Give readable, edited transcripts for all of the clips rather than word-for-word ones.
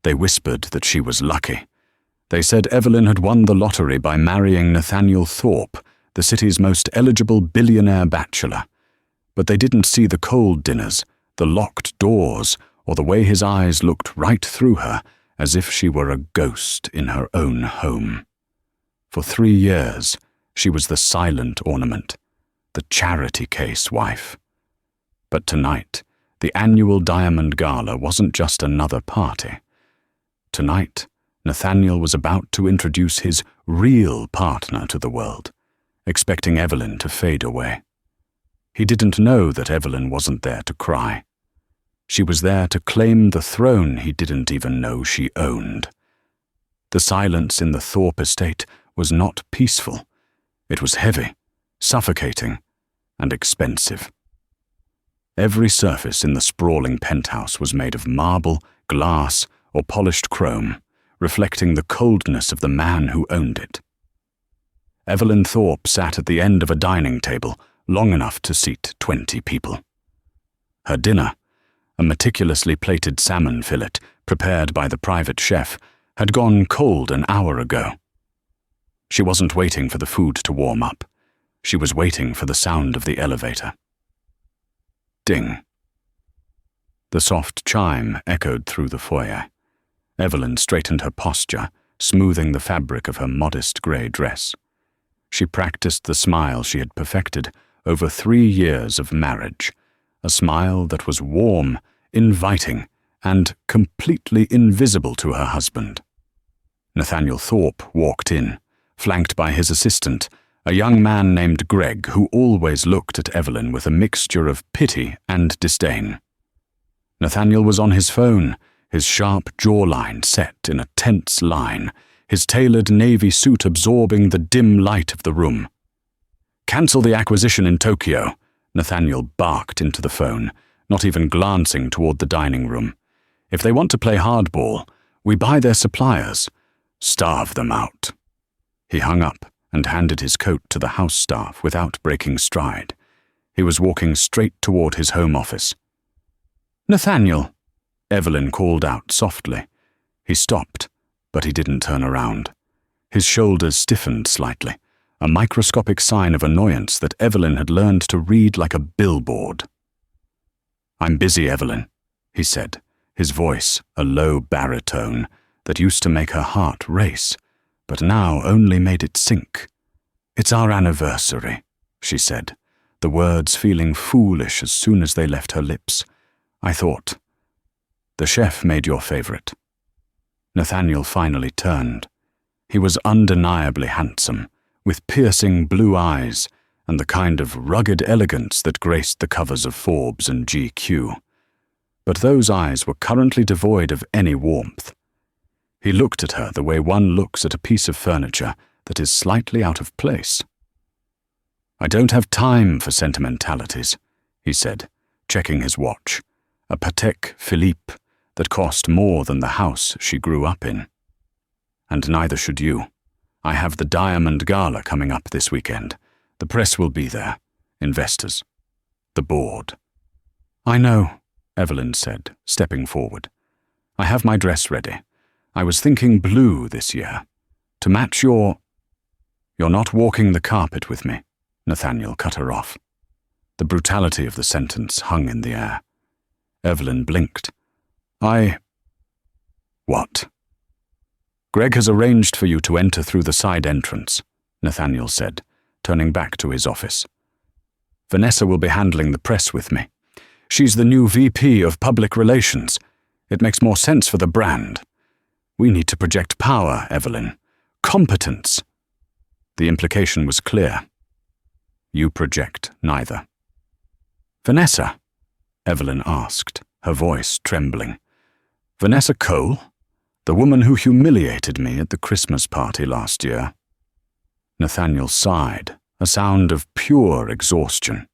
They whispered that she was lucky. They said Evelyn had won the lottery by marrying Nathaniel Thorpe, the city's most eligible billionaire bachelor. But they didn't see the cold dinners, the locked doors, or the way his eyes looked right through her, as if she were a ghost in her own home. For 3 years, she was the silent ornament, the charity case wife. But tonight, the annual Diamond Gala wasn't just another party. Tonight, Nathaniel was about to introduce his real partner to the world, expecting Evelyn to fade away. He didn't know that Evelyn wasn't there to cry. She was there to claim the throne he didn't even know she owned. The silence in the Thorpe estate was not peaceful. It was heavy, suffocating, and expensive. Every surface in the sprawling penthouse was made of marble, glass, or polished chrome, reflecting the coldness of the man who owned it. Evelyn Thorpe sat at the end of a dining table, long enough to seat 20 people. Her dinner, a meticulously plated salmon fillet prepared by the private chef, had gone cold an hour ago. She wasn't waiting for the food to warm up. She was waiting for the sound of the elevator. Ding. The soft chime echoed through the foyer. Evelyn straightened her posture, smoothing the fabric of her modest grey dress. She practiced the smile she had perfected over 3 years of marriage, a smile that was warm, inviting, and completely invisible to her husband. Nathaniel Thorpe walked in, flanked by his assistant, a young man named Greg who always looked at Evelyn with a mixture of pity and disdain. Nathaniel was on his phone, his sharp jawline set in a tense line, his tailored navy suit absorbing the dim light of the room. "Cancel the acquisition in Tokyo," Nathaniel barked into the phone, not even glancing toward the dining room. "If they want to play hardball, we buy their suppliers. Starve them out." He hung up and handed his coat to the house staff without breaking stride. He was walking straight toward his home office. "Nathaniel," Evelyn called out softly. He stopped, but he didn't turn around. His shoulders stiffened slightly, a microscopic sign of annoyance that Evelyn had learned to read like a billboard. "I'm busy, Evelyn," he said, his voice a low baritone that used to make her heart race, but now only made it sink. "It's our anniversary," she said, the words feeling foolish as soon as they left her lips. "I thought, the chef made your favorite." Nathaniel finally turned. He was undeniably handsome, with piercing blue eyes and the kind of rugged elegance that graced the covers of Forbes and GQ. But those eyes were currently devoid of any warmth. He looked at her the way one looks at a piece of furniture that is slightly out of place. "I don't have time for sentimentalities," he said, checking his watch, a Patek Philippe that cost more than the house she grew up in. "And neither should you. I have the Diamond Gala coming up this weekend. The press will be there, investors, the board." "I know," Evelyn said, stepping forward. "I have my dress ready. I was thinking blue this year. To match your—" "You're not walking the carpet with me," Nathaniel cut her off. The brutality of the sentence hung in the air. Evelyn blinked. "What?" "Greg has arranged for you to enter through the side entrance," Nathaniel said, turning back to his office. "Vanessa will be handling the press with me. She's the new VP of Public Relations. It makes more sense for the brand. We need to project power, Evelyn. Competence." The implication was clear. You project neither. "Vanessa?" Evelyn asked, her voice trembling. "Vanessa Cole? The woman who humiliated me at the Christmas party last year?" Nathaniel sighed, a sound of pure exhaustion.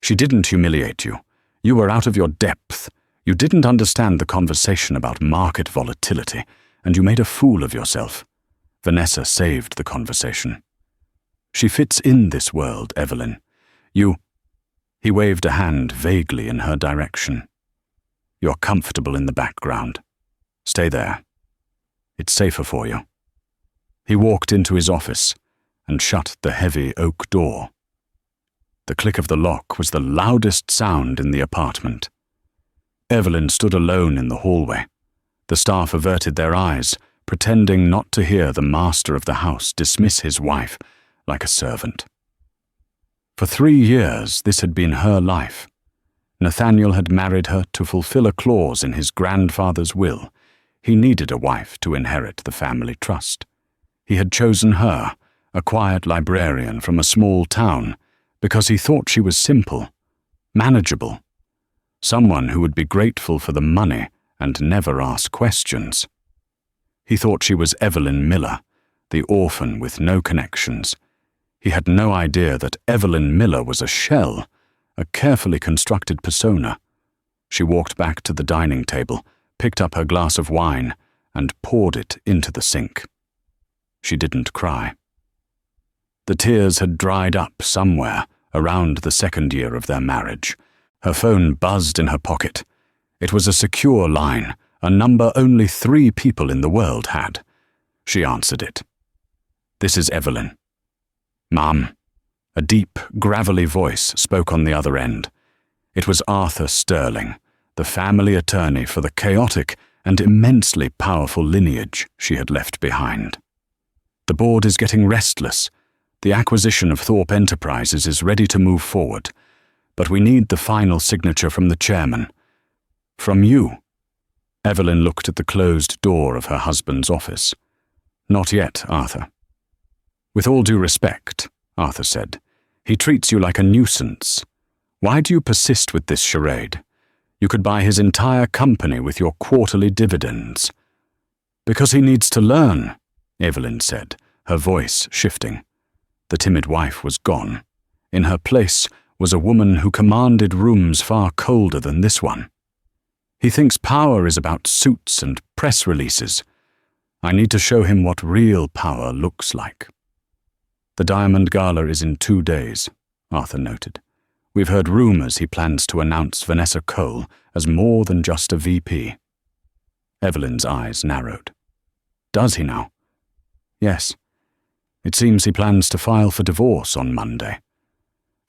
"She didn't humiliate you. You were out of your depth. You didn't understand the conversation about market volatility, and you made a fool of yourself. Vanessa saved the conversation. She fits in this world, Evelyn. He waved a hand vaguely in her direction. You're comfortable in the background. Stay there. It's safer for you." He walked into his office and shut the heavy oak door. The click of the lock was the loudest sound in the apartment. Evelyn stood alone in the hallway. The staff averted their eyes, pretending not to hear the master of the house dismiss his wife like a servant. For 3 years, this had been her life. Nathaniel had married her to fulfill a clause in his grandfather's will. He needed a wife to inherit the family trust. He had chosen her, a quiet librarian from a small town, because he thought she was simple, manageable, someone who would be grateful for the money and never ask questions. He thought she was Evelyn Miller, the orphan with no connections. He had no idea that Evelyn Miller was a shell, a carefully constructed persona. She walked back to the dining table, picked up her glass of wine, and poured it into the sink. She didn't cry. The tears had dried up somewhere around the 2nd year of their marriage. Her phone buzzed in her pocket. It was a secure line, a number only 3 people in the world had. She answered it. "This is Evelyn." "Mum." A deep, gravelly voice spoke on the other end. It was Arthur Sterling, the family attorney for the chaotic and immensely powerful lineage she had left behind. "The board is getting restless. The acquisition of Thorpe Enterprises is ready to move forward, but we need the final signature from the chairman. From you." Evelyn looked at the closed door of her husband's office. "Not yet, Arthur." "With all due respect," Arthur said, "he treats you like a nuisance. Why do you persist with this charade? You could buy his entire company with your quarterly dividends." "Because he needs to learn," Evelyn said, her voice shifting. The timid wife was gone. In her place was a woman who commanded rooms far colder than this one. "He thinks power is about suits and press releases. I need to show him what real power looks like." "The Diamond Gala is in 2 days," Arthur noted. "We've heard rumors he plans to announce Vanessa Cole as more than just a VP." Evelyn's eyes narrowed. "Does he now?" "Yes. It seems he plans to file for divorce on Monday.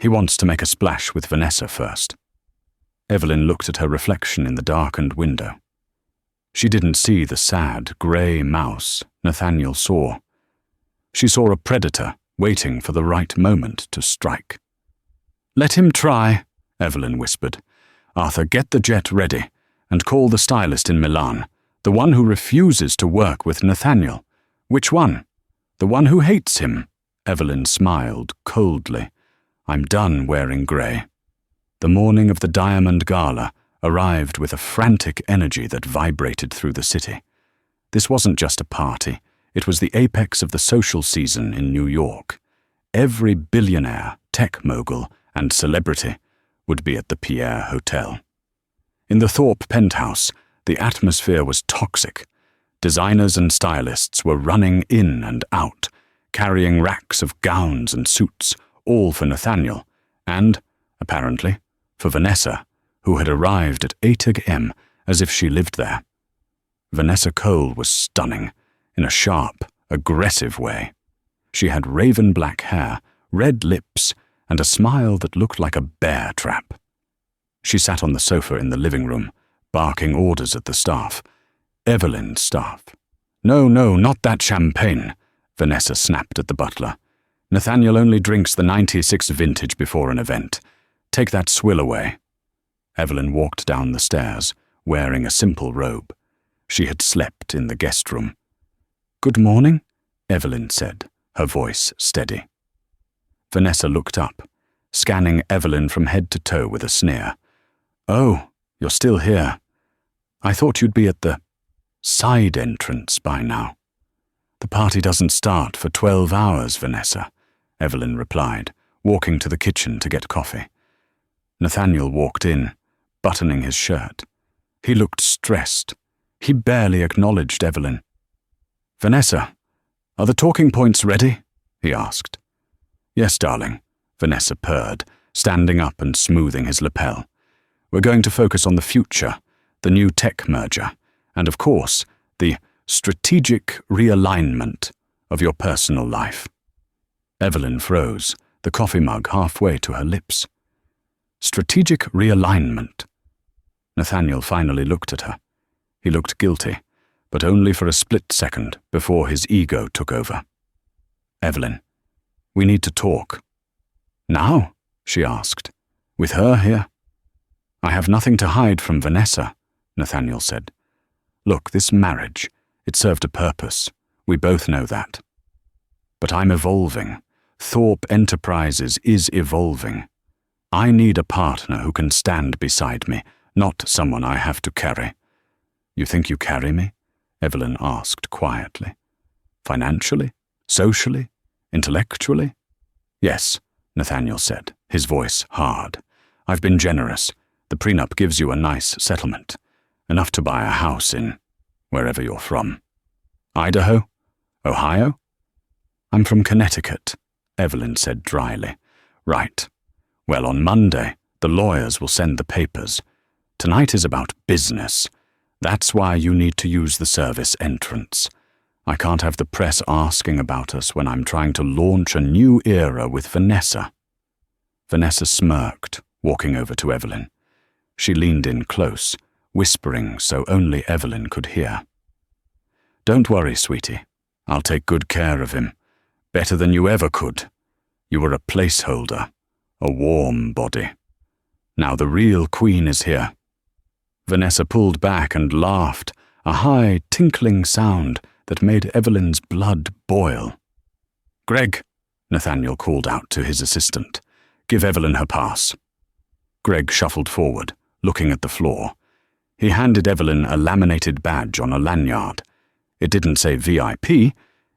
He wants to make a splash with Vanessa first." Evelyn looked at her reflection in the darkened window. She didn't see the sad, grey mouse Nathaniel saw. She saw a predator waiting for the right moment to strike. "Let him try," Evelyn whispered. "Arthur, get the jet ready, and call the stylist in Milan, the one who refuses to work with Nathaniel." "Which one?" "The one who hates him." Evelyn smiled coldly. "I'm done wearing grey." The morning of the Diamond Gala arrived with a frantic energy that vibrated through the city. This wasn't just a party. It was the apex of the social season in New York. Every billionaire, tech mogul, and celebrity would be at the Pierre Hotel. In the Thorpe penthouse, the atmosphere was toxic. Designers and stylists were running in and out, carrying racks of gowns and suits, all for Nathaniel, and, apparently, for Vanessa, who had arrived at 8 a.m. as if she lived there. Vanessa Cole was stunning, in a sharp, aggressive way. She had raven black hair, red lips, and a smile that looked like a bear trap. She sat on the sofa in the living room, barking orders at the staff. Evelyn's staff. "No, not that champagne," Vanessa snapped at the butler. "Nathaniel only drinks the 96 vintage before an event. Take that swill away." Evelyn walked down the stairs, wearing a simple robe. She had slept in the guest room. "Good morning," Evelyn said, her voice steady. Vanessa looked up, scanning Evelyn from head to toe with a sneer. "Oh, you're still here. I thought you'd be at the side entrance by now." "The party doesn't start for 12 hours, Vanessa," Evelyn replied, walking to the kitchen to get coffee. Nathaniel walked in, buttoning his shirt. He looked stressed. He barely acknowledged Evelyn. "Vanessa, are the talking points ready?" he asked. "Yes, darling," Vanessa purred, standing up and smoothing his lapel. "We're going to focus on the future, the new tech merger, and of course, The strategic realignment of your personal life. Evelyn froze, the coffee mug halfway to her lips. Strategic realignment. Nathaniel finally looked at her. He looked guilty, but only for a split second before his ego took over. Evelyn, we need to talk. Now? She asked. With her here? I have nothing to hide from Vanessa, Nathaniel said. Look, this marriage, it served a purpose. We both know that. But I'm evolving. Thorpe Enterprises is evolving. I need a partner who can stand beside me, not someone I have to carry. You think you carry me? Evelyn asked quietly. Financially? Socially? Intellectually? Yes, Nathaniel said, his voice hard. I've been generous. The prenup gives you a nice settlement. Enough to buy a house in wherever you're from. Idaho? Ohio? I'm from Connecticut, Evelyn said dryly. Right. Well, on Monday, the lawyers will send the papers. Tonight is about business. That's why you need to use the service entrance. I can't have the press asking about us when I'm trying to launch a new era with Vanessa. Vanessa smirked, walking over to Evelyn. She leaned in close, whispering so only Evelyn could hear. Don't worry, sweetie. I'll take good care of him. Better than you ever could. You were a placeholder, a warm body. Now the real queen is here. Vanessa pulled back and laughed, a high, tinkling sound that made Evelyn's blood boil. Greg, Nathaniel called out to his assistant. Give Evelyn her pass. Greg shuffled forward, looking at the floor. He handed Evelyn a laminated badge on a lanyard. It didn't say VIP.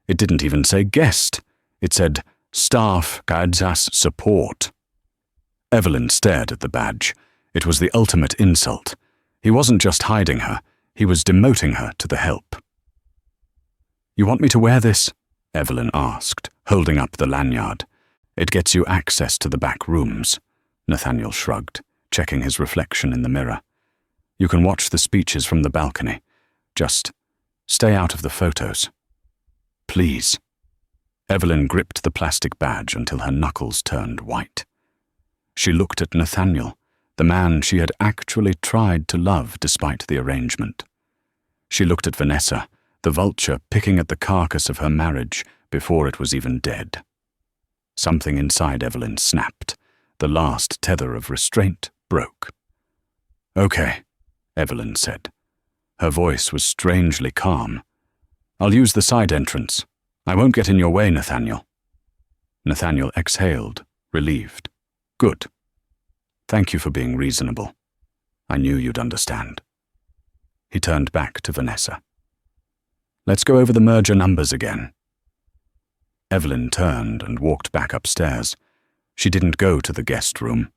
It didn't even say guest. It said Staff Kadzas Support. Evelyn stared at the badge. It was the ultimate insult. He wasn't just hiding her. He was demoting her to the help. You want me to wear this? Evelyn asked, holding up the lanyard. It gets you access to the back rooms. Nathaniel shrugged, checking his reflection in the mirror. You can watch the speeches from the balcony. Just stay out of the photos. Please. Evelyn gripped the plastic badge until her knuckles turned white. She looked at Nathaniel, the man she had actually tried to love despite the arrangement. She looked at Vanessa, the vulture picking at the carcass of her marriage before it was even dead. Something inside Evelyn snapped. The last tether of restraint broke. Okay, Evelyn said. Her voice was strangely calm. I'll use the side entrance. I won't get in your way, Nathaniel. Nathaniel exhaled, relieved. Good. Thank you for being reasonable. I knew you'd understand. He turned back to Vanessa. Let's go over the merger numbers again. Evelyn turned and walked back upstairs. She didn't go to the guest room.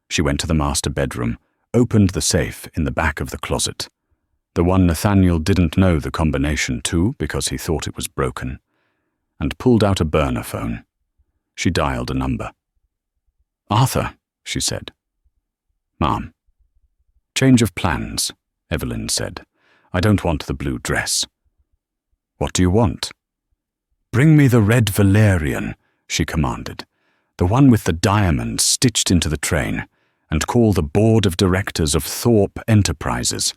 She went to the master bedroom, opened the safe in the back of the closet. The one Nathaniel didn't know the combination to because he thought it was broken, and pulled out a burner phone. She dialed a number. Arthur, she said. Ma'am. Change of plans, Evelyn said. I don't want the blue dress. What do you want? Bring me the red Valerian, she commanded, the one with the diamonds stitched into the train, and call the board of directors of Thorpe Enterprises.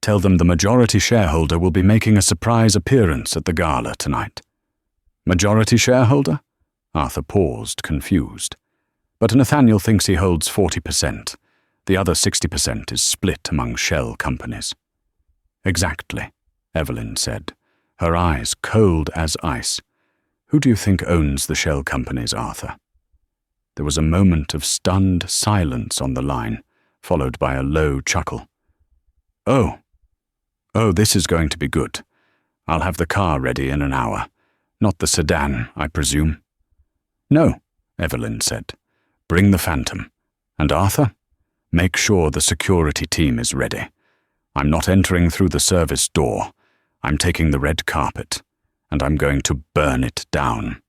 Tell them the majority shareholder will be making a surprise appearance at the gala tonight. Majority shareholder? Arthur paused, confused. But Nathaniel thinks he holds 40%. The other 60% is split among shell companies. Exactly, Evelyn said, her eyes cold as ice. Who do you think owns the shell companies, Arthur? There was a moment of stunned silence on the line, followed by a low chuckle. Oh, this is going to be good. I'll have the car ready in an hour. Not the sedan, I presume. No, Evelyn said. Bring the Phantom. And Arthur, make sure the security team is ready. I'm not entering through the service door. I'm taking the red carpet, and I'm going to burn it down.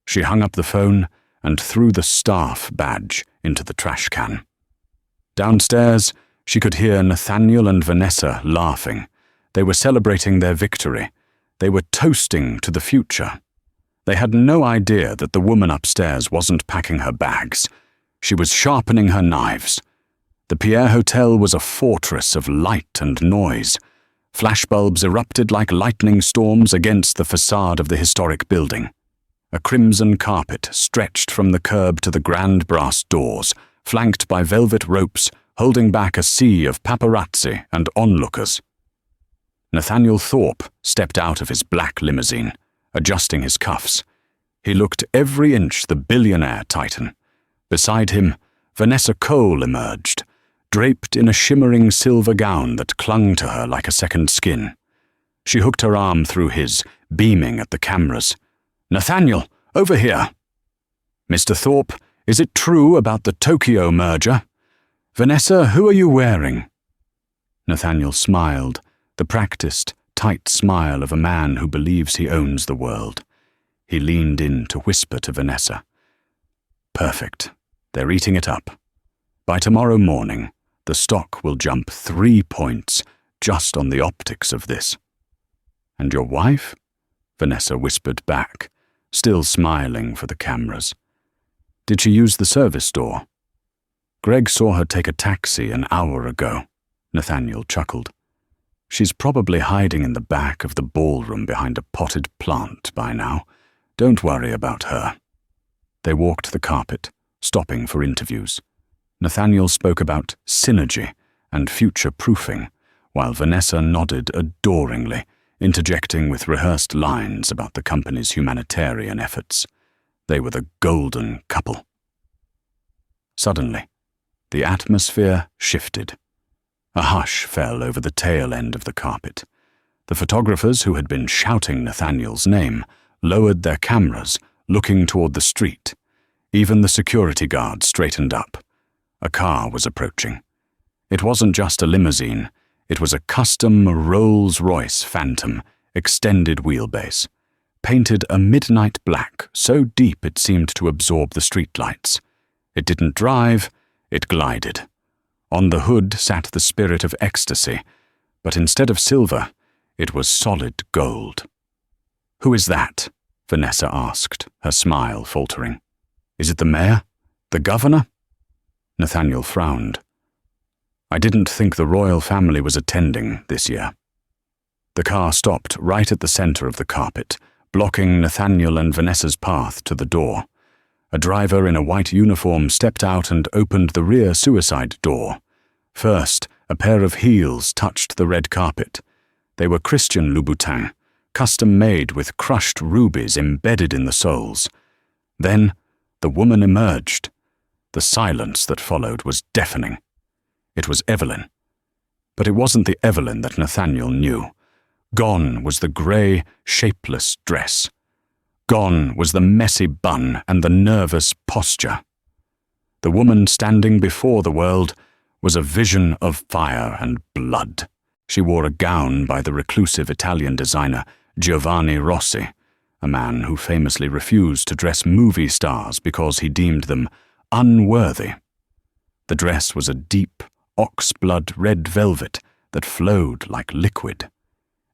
She hung up the phone and threw the staff badge into the trash can. Downstairs, she could hear Nathaniel and Vanessa laughing. They were celebrating their victory. They were toasting to the future. They had no idea that the woman upstairs wasn't packing her bags. She was sharpening her knives. The Pierre Hotel was a fortress of light and noise. Flashbulbs erupted like lightning storms against the facade of the historic building. A crimson carpet stretched from the curb to the grand brass doors, flanked by velvet ropes holding back a sea of paparazzi and onlookers. Nathaniel Thorpe stepped out of his black limousine, adjusting his cuffs. He looked every inch the billionaire titan. Beside him, Vanessa Cole emerged, draped in a shimmering silver gown that clung to her like a second skin. She hooked her arm through his, beaming at the cameras. "Nathaniel, over here!" "Mr. Thorpe, is it true about the Tokyo merger?" "Vanessa, who are you wearing?" Nathaniel smiled, the practiced, tight smile of a man who believes he owns the world. He leaned in to whisper to Vanessa. "Perfect. They're eating it up. By tomorrow morning, the stock will jump 3 points just on the optics of this." "And your wife?" Vanessa whispered back, still smiling for the cameras. "Did she use the service door?" "Greg saw her take a taxi an hour ago," Nathaniel chuckled. "She's probably hiding in the back of the ballroom behind a potted plant by now. Don't worry about her." They walked the carpet, stopping for interviews. Nathaniel spoke about synergy and future-proofing, while Vanessa nodded adoringly, interjecting with rehearsed lines about the company's humanitarian efforts. They were the golden couple. Suddenly, the atmosphere shifted. A hush fell over the tail end of the carpet. The photographers who had been shouting Nathaniel's name lowered their cameras, looking toward the street. Even the security guard straightened up. A car was approaching. It wasn't just a limousine. It was a custom Rolls-Royce Phantom, extended wheelbase, painted a midnight black so deep it seemed to absorb the streetlights. It didn't drive, it glided. On the hood sat the spirit of ecstasy, but instead of silver, it was solid gold. "Who is that?" Vanessa asked, her smile faltering. "Is it the mayor? The governor?" Nathaniel frowned. "I didn't think the royal family was attending this year." The car stopped right at the center of the carpet, blocking Nathaniel and Vanessa's path to the door. A driver in a white uniform stepped out and opened the rear suicide door. First, a pair of heels touched the red carpet. They were Christian Louboutin, custom-made with crushed rubies embedded in the soles. Then, the woman emerged. The silence that followed was deafening. It was Evelyn. But it wasn't the Evelyn that Nathaniel knew. Gone was the grey, shapeless dress. Gone was the messy bun and the nervous posture. The woman standing before the world was a vision of fire and blood. She wore a gown by the reclusive Italian designer Giovanni Rossi, a man who famously refused to dress movie stars because he deemed them unworthy. The dress was a deep, oxblood red velvet that flowed like liquid.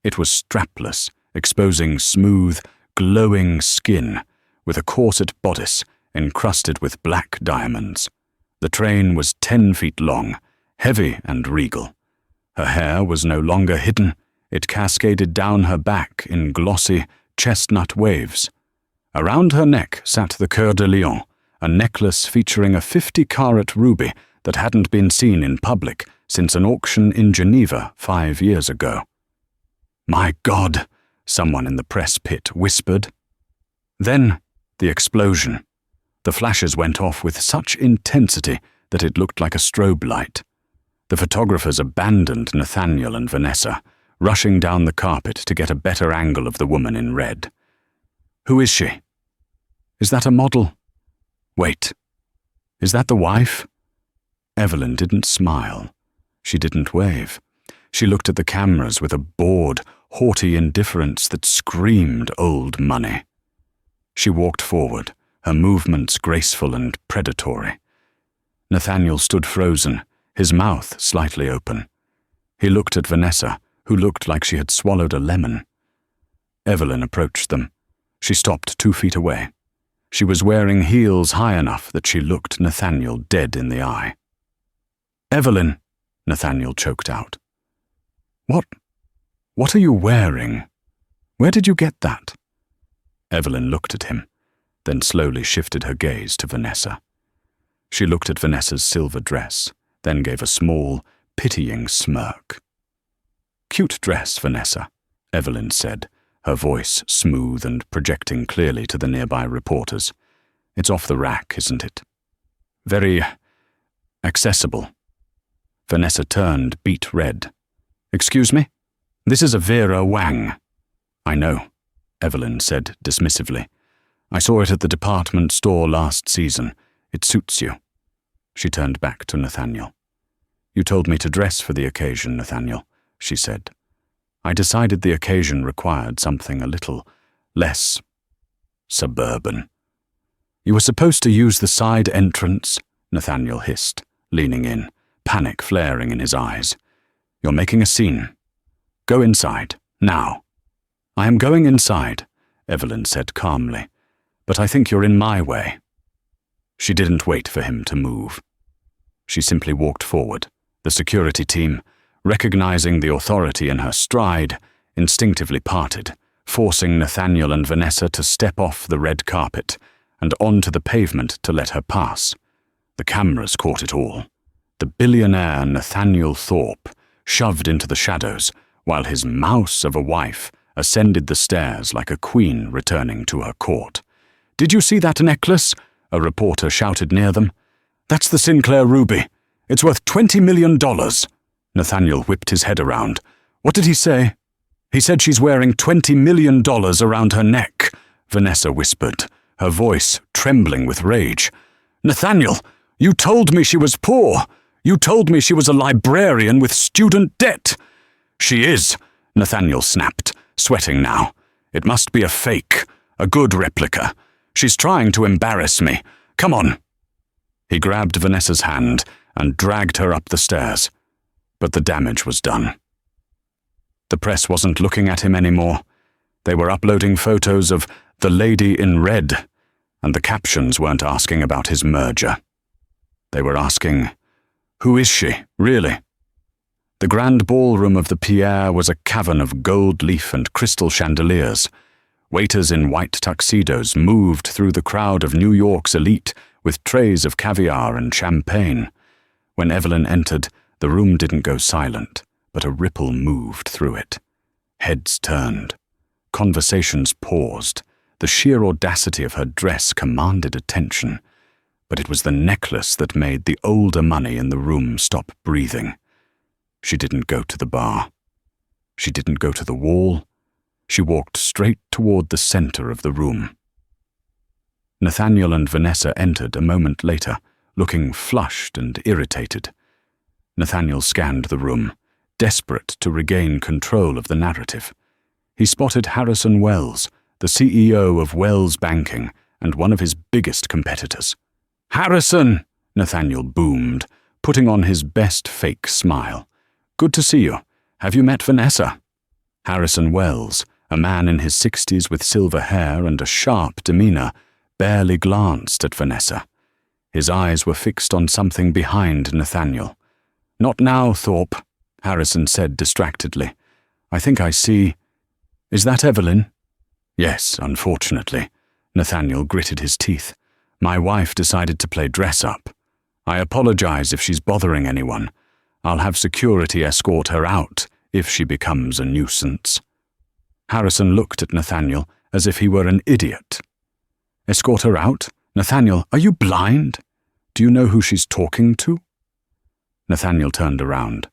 It was strapless, exposing smooth, glowing skin, with a corset bodice encrusted with black diamonds. The train was 10 feet long, heavy and regal. Her hair was no longer hidden. It cascaded down her back in glossy, chestnut waves. Around her neck sat the Coeur de Lion, a necklace featuring a 50-carat ruby that hadn't been seen in public since an auction in Geneva 5 years ago. "My God," someone in the press pit whispered. Then, the explosion. The flashes went off with such intensity that it looked like a strobe light. The photographers abandoned Nathaniel and Vanessa, rushing down the carpet to get a better angle of the woman in red. "Who is she? Is that a model? Wait, is that the wife?" Evelyn didn't smile. She didn't wave. She looked at the cameras with a bored, haughty indifference that screamed old money. She walked forward, her movements graceful and predatory. Nathaniel stood frozen, his mouth slightly open. He looked at Vanessa, who looked like she had swallowed a lemon. Evelyn approached them. She stopped 2 feet away. She was wearing heels high enough that she looked Nathaniel dead in the eye. "Evelyn," Nathaniel choked out. What are you wearing? Where did you get that?" Evelyn looked at him, then slowly shifted her gaze to Vanessa. She looked at Vanessa's silver dress, then gave a small, pitying smirk. "Cute dress, Vanessa," Evelyn said, her voice smooth and projecting clearly to the nearby reporters. "It's off the rack, isn't it? Very accessible." Vanessa turned beet red. "Excuse me? This is a Vera Wang." "I know," Evelyn said dismissively. "I saw it at the department store last season. It suits you." She turned back to Nathaniel. "You told me to dress for the occasion, Nathaniel," she said. "I decided the occasion required something a little less suburban." "You were supposed to use the side entrance," Nathaniel hissed, leaning in, panic flaring in his eyes. "You're making a scene. Go inside, now." "I am going inside," Evelyn said calmly, "but I think you're in my way." She didn't wait for him to move. She simply walked forward, the security team, recognizing the authority in her stride, instinctively parted, forcing Nathaniel and Vanessa to step off the red carpet and onto the pavement to let her pass. The cameras caught it all. The billionaire Nathaniel Thorpe shoved into the shadows, while his mouse of a wife ascended the stairs like a queen returning to her court. "Did you see that necklace?" a reporter shouted near them. "That's the Sinclair ruby. It's worth $20 million. Nathaniel whipped his head around. "What did he say?" "He said she's wearing $20 million around her neck," Vanessa whispered, her voice trembling with rage. "Nathaniel, you told me she was poor. You told me she was a librarian with student debt." "She is," Nathaniel snapped, sweating now. "It must be a fake, a good replica. She's trying to embarrass me. Come on." He grabbed Vanessa's hand and dragged her up the stairs. But the damage was done. The press wasn't looking at him anymore. They were uploading photos of the lady in red, and the captions weren't asking about his merger. They were asking, "Who is she, really?" The grand ballroom of the Pierre was a cavern of gold leaf and crystal chandeliers. Waiters in white tuxedos moved through the crowd of New York's elite with trays of caviar and champagne. When Evelyn entered, the room didn't go silent, but a ripple moved through it. Heads turned. Conversations paused. The sheer audacity of her dress commanded attention. But it was the necklace that made the older money in the room stop breathing. She didn't go to the bar. She didn't go to the wall. She walked straight toward the center of the room. Nathaniel and Vanessa entered a moment later, looking flushed and irritated. Nathaniel scanned the room, desperate to regain control of the narrative. He spotted Harrison Wells, the CEO of Wells Banking and one of his biggest competitors. "Harrison!" Nathaniel boomed, putting on his best fake smile. "Good to see you. Have you met Vanessa?" Harrison Wells, a man in his 60s with silver hair and a sharp demeanor, barely glanced at Vanessa. His eyes were fixed on something behind Nathaniel. "Not now, Thorpe," Harrison said distractedly. "I think I see. Is that Evelyn?" "Yes, unfortunately." Nathaniel gritted his teeth. "My wife decided to play dress-up. I apologize if she's bothering anyone. I'll have security escort her out if she becomes a nuisance." Harrison looked at Nathaniel as if he were an idiot. "Escort her out? Nathaniel, are you blind? Do you know who she's talking to?" Nathaniel turned around.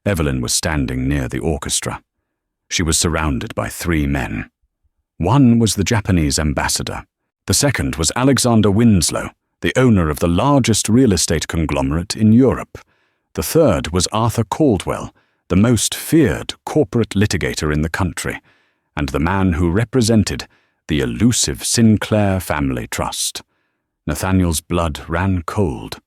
Evelyn was standing near the orchestra. She was surrounded by 3 men. One was the Japanese ambassador. The second was Alexander Winslow, the owner of the largest real estate conglomerate in Europe. The third was Arthur Caldwell, the most feared corporate litigator in the country, and the man who represented the elusive Sinclair family trust. Nathaniel's blood ran cold.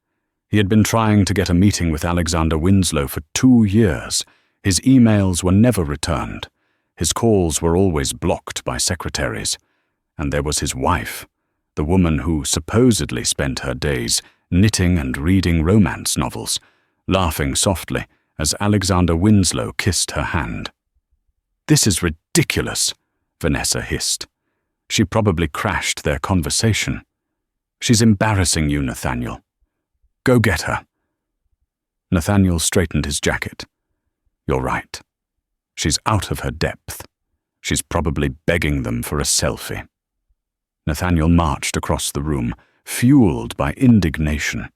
He had been trying to get a meeting with Alexander Winslow for 2 years. His emails were never returned. His calls were always blocked by secretaries. And there was his wife, the woman who supposedly spent her days knitting and reading romance novels, laughing softly as Alexander Winslow kissed her hand. "This is ridiculous," Vanessa hissed. She probably crashed their conversation. "She's embarrassing you, Nathaniel. Go get her." Nathaniel straightened his jacket. "You're right. She's out of her depth. She's probably begging them for a selfie." Nathaniel marched across the room, fueled by indignation.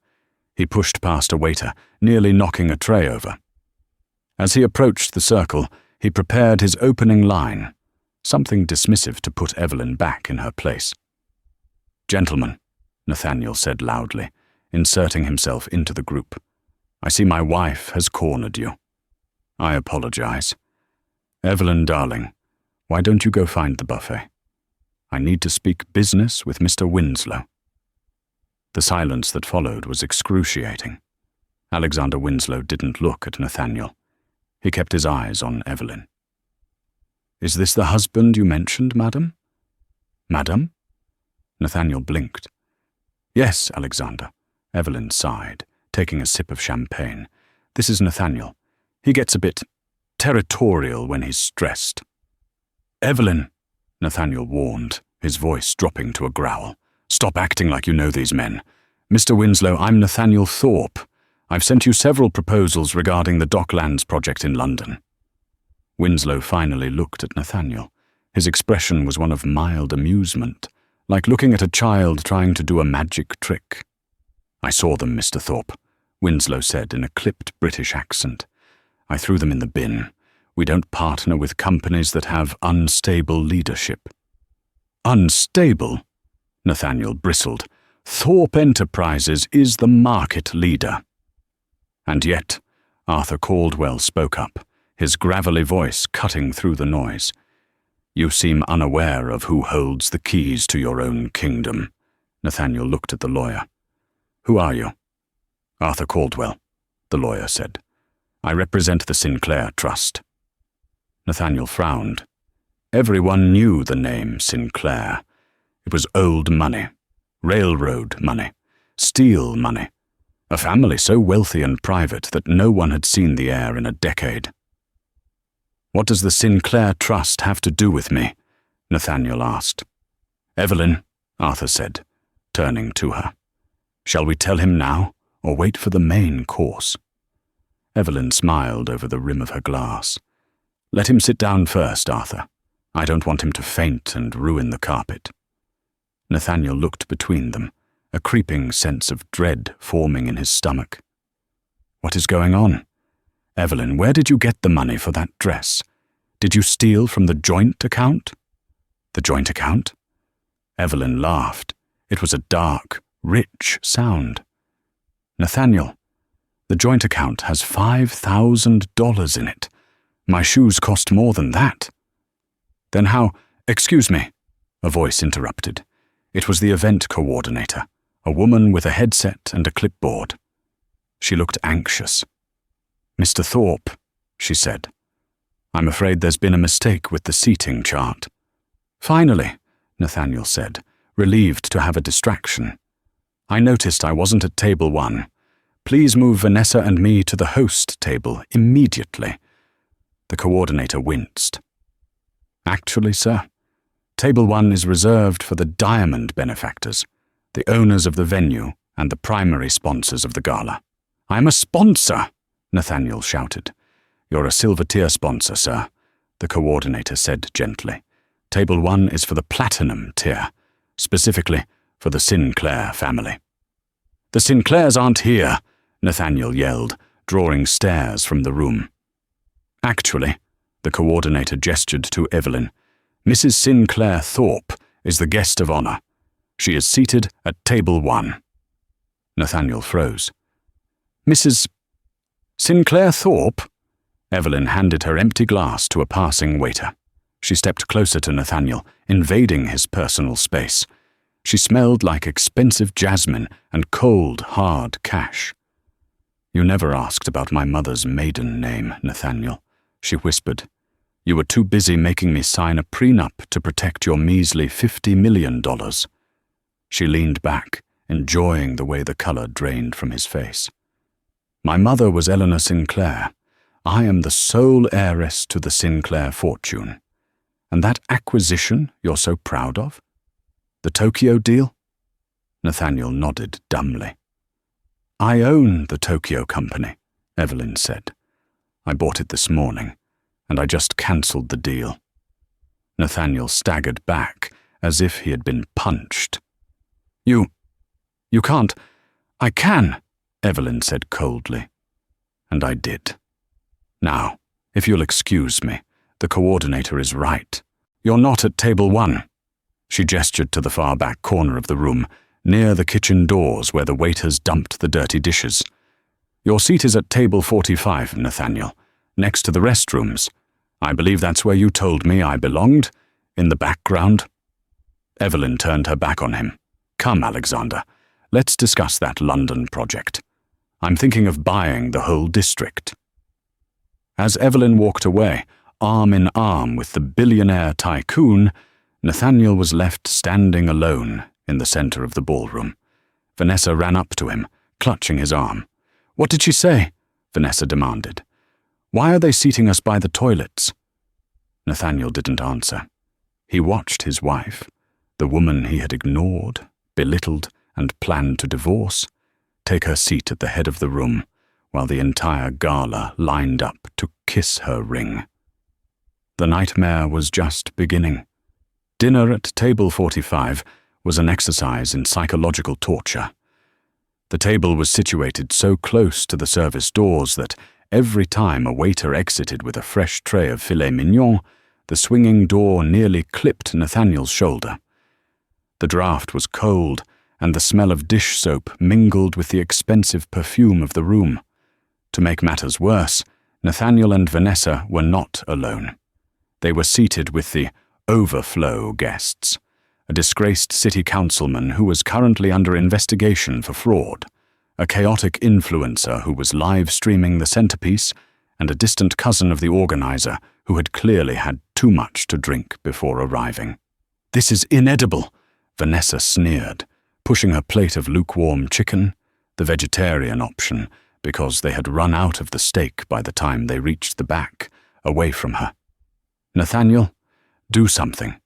He pushed past a waiter, nearly knocking a tray over. As he approached the circle, he prepared his opening line, something dismissive to put Evelyn back in her place. "Gentlemen," Nathaniel said loudly, inserting himself into the group, "I see my wife has cornered you. I apologize. Evelyn, darling, why don't you go find the buffet? I need to speak business with Mr. Winslow." The silence that followed was excruciating. Alexander Winslow didn't look at Nathaniel. He kept his eyes on Evelyn. "Is this the husband you mentioned, madam?" "Madam?" Nathaniel blinked. "Yes, Alexander," Evelyn sighed, taking a sip of champagne. "This is Nathaniel. He gets a bit territorial when he's stressed." "Evelyn," Nathaniel warned, his voice dropping to a growl. "Stop acting like you know these men. Mr. Winslow, I'm Nathaniel Thorpe. I've sent you several proposals regarding the Docklands project in London." Winslow finally looked at Nathaniel. His expression was one of mild amusement, like looking at a child trying to do a magic trick. "I saw them, Mr. Thorpe," Winslow said in a clipped British accent. "I threw them in the bin. We don't partner with companies that have unstable leadership." "Unstable?" Nathaniel bristled. "Thorpe Enterprises is the market leader." "And yet," Arthur Caldwell spoke up, his gravelly voice cutting through the noise, "you seem unaware of who holds the keys to your own kingdom." Nathaniel looked at the lawyer. "Who are you?" "Arthur Caldwell," the lawyer said. "I represent the Sinclair Trust." Nathaniel frowned. Everyone knew the name Sinclair. It was old money, railroad money, steel money, a family so wealthy and private that no one had seen the heir in a decade. "What does the Sinclair Trust have to do with me?" Nathaniel asked. "Evelyn," Arthur said, turning to her. "Shall we tell him now, or wait for the main course?" Evelyn smiled over the rim of her glass. "Let him sit down first, Arthur. I don't want him to faint and ruin the carpet." Nathaniel looked between them, a creeping sense of dread forming in his stomach. "What is going on? Evelyn, where did you get the money for that dress? Did you steal from the joint account?" "The joint account?" Evelyn laughed. It was a dark, rich sound. "Nathaniel, the joint account has $5,000 in it. My shoes cost more than that." "Then how—" "Excuse me," a voice interrupted. It was the event coordinator, a woman with a headset and a clipboard. She looked anxious. "Mr. Thorpe," she said, "I'm afraid there's been a mistake with the seating chart." "Finally," Nathaniel said, relieved to have a distraction. "I noticed I wasn't at table 1. Please move Vanessa and me to the host table immediately." The coordinator winced. "Actually, sir, table 1 is reserved for the diamond benefactors, the owners of the venue and the primary sponsors of the gala." "I'm a sponsor!" Nathaniel shouted. "You're a silver tier sponsor, sir," the coordinator said gently. "Table 1 is for the platinum tier, specifically for the Sinclair family." "The Sinclairs aren't here," Nathaniel yelled, drawing stares from the room. "Actually," the coordinator gestured to Evelyn, "Mrs. Sinclair Thorpe is the guest of honor. She is seated at table 1. Nathaniel froze. "Mrs. Sinclair Thorpe?" Evelyn handed her empty glass to a passing waiter. She stepped closer to Nathaniel, invading his personal space. She smelled like expensive jasmine and cold, hard cash. "You never asked about my mother's maiden name, Nathaniel," she whispered. "You were too busy making me sign a prenup to protect your measly $50 million. She leaned back, enjoying the way the color drained from his face. "My mother was Eleanor Sinclair. I am the sole heiress to the Sinclair fortune. And that acquisition you're so proud of? The Tokyo deal?" Nathaniel nodded dumbly. "I own the Tokyo company," Evelyn said. "I bought it this morning, and I just cancelled the deal." Nathaniel staggered back as if he had been punched. You can't." "I can," Evelyn said coldly. And I did. "Now, if you'll excuse me, the coordinator is right. You're not at table 1. She gestured to the far back corner of the room, near the kitchen doors where the waiters dumped the dirty dishes. "Your seat is at table 45, Nathaniel, next to the restrooms. I believe that's where you told me I belonged, in the background." Evelyn turned her back on him. "Come, Alexander, let's discuss that London project. I'm thinking of buying the whole district." As Evelyn walked away, arm in arm with the billionaire tycoon, Nathaniel was left standing alone in the center of the ballroom. Vanessa ran up to him, clutching his arm. "What did she say?" Vanessa demanded. "Why are they seating us by the toilets?" Nathaniel didn't answer. He watched his wife, the woman he had ignored, belittled, and planned to divorce, take her seat at the head of the room, while the entire gala lined up to kiss her ring. The nightmare was just beginning. Dinner at table 45 was an exercise in psychological torture. The table was situated so close to the service doors that every time a waiter exited with a fresh tray of filet mignon, the swinging door nearly clipped Nathaniel's shoulder. The draught was cold, and the smell of dish soap mingled with the expensive perfume of the room. To make matters worse, Nathaniel and Vanessa were not alone. They were seated with the overflow guests, a disgraced city councilman who was currently under investigation for fraud, a chaotic influencer who was live-streaming the centerpiece, and a distant cousin of the organizer who had clearly had too much to drink before arriving. "This is inedible," Vanessa sneered, pushing her plate of lukewarm chicken, the vegetarian option, because they had run out of the steak by the time they reached the back, away from her. "Nathaniel, do something.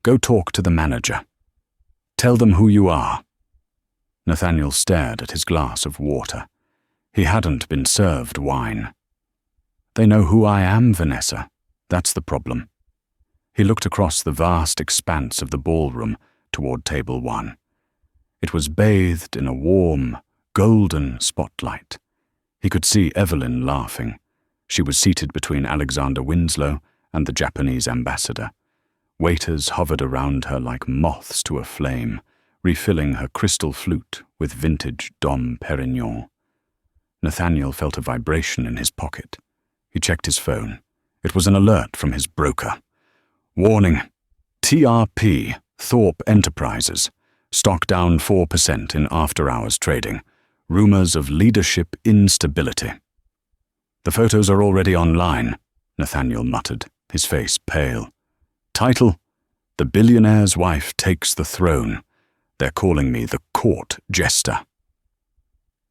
Go talk to the manager. Tell them who you are." Nathaniel stared at his glass of water. He hadn't been served wine. "They know who I am, Vanessa. That's the problem." He looked across the vast expanse of the ballroom toward table 1. It was bathed in a warm, golden spotlight. He could see Evelyn laughing. She was seated between Alexander Winslow and the Japanese ambassador. Waiters hovered around her like moths to a flame, refilling her crystal flute with vintage Dom Perignon. Nathaniel felt a vibration in his pocket. He checked his phone. It was an alert from his broker. "Warning. TRP, Thorpe Enterprises. Stock down 4% in after-hours trading. Rumors of leadership instability." "The photos are already online," Nathaniel muttered, his face pale. "Title: The Billionaire's Wife Takes the Throne. They're calling me the court jester."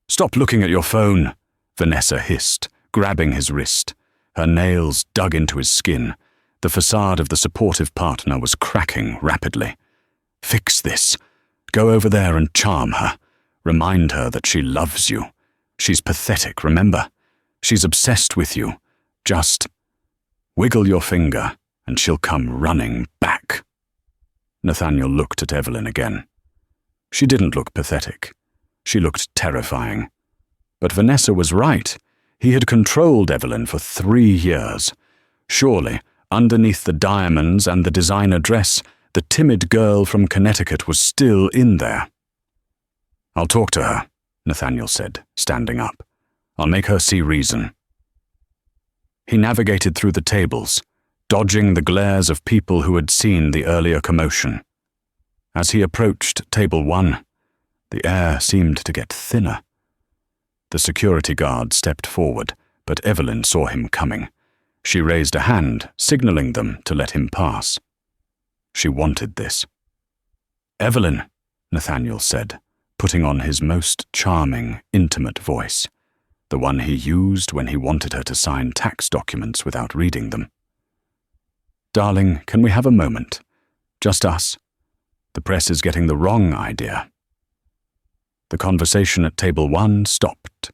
"Stop looking at your phone," Vanessa hissed, grabbing his wrist. Her nails dug into his skin. The facade of the supportive partner was cracking rapidly. "Fix this. Go over there and charm her. Remind her that she loves you. She's pathetic, remember? She's obsessed with you. Just wiggle your finger and she'll come running back." Nathaniel looked at Evelyn again. She didn't look pathetic. She looked terrifying. But Vanessa was right. He had controlled Evelyn for 3 years. Surely, underneath the diamonds and the designer dress, the timid girl from Connecticut was still in there. "I'll talk to her," Nathaniel said, standing up. "I'll make her see reason." He navigated through the tables, dodging the glares of people who had seen the earlier commotion. As he approached table 1, the air seemed to get thinner. The security guard stepped forward, but Evelyn saw him coming. She raised a hand, signaling them to let him pass. She wanted this. "Evelyn," Nathaniel said, putting on his most charming, intimate voice, the one he used when he wanted her to sign tax documents without reading them. "Darling, can we have a moment? Just us. The press is getting the wrong idea." The conversation at table 1 stopped.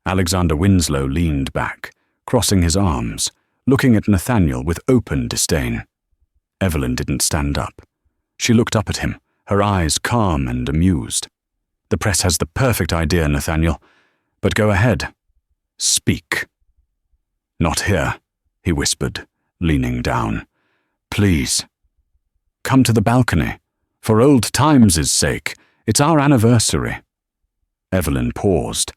Alexander Winslow leaned back, crossing his arms, looking at Nathaniel with open disdain. Evelyn didn't stand up. She looked up at him, her eyes calm and amused. "The press has the perfect idea, Nathaniel, but go ahead. Speak." "Not here," he whispered, leaning down. "Please. Come to the balcony. For old times' sake. It's our anniversary." Evelyn paused.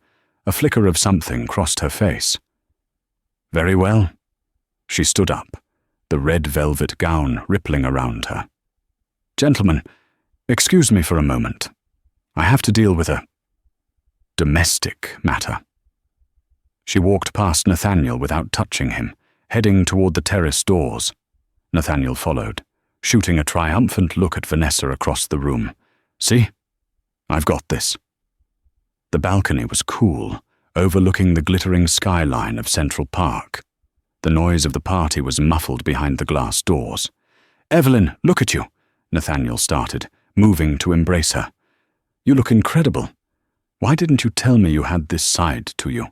A flicker of something crossed her face. "Very well." She stood up, the red velvet gown rippling around her. "Gentlemen, excuse me for a moment. I have to deal with a domestic matter." She walked past Nathaniel without touching him, heading toward the terrace doors. Nathaniel followed, shooting a triumphant look at Vanessa across the room. "See? I've got this." The balcony was cool, overlooking the glittering skyline of Central Park. The noise of the party was muffled behind the glass doors. "Evelyn, look at you," Nathaniel started, moving to embrace her. "You look incredible. Why didn't you tell me you had this side to you?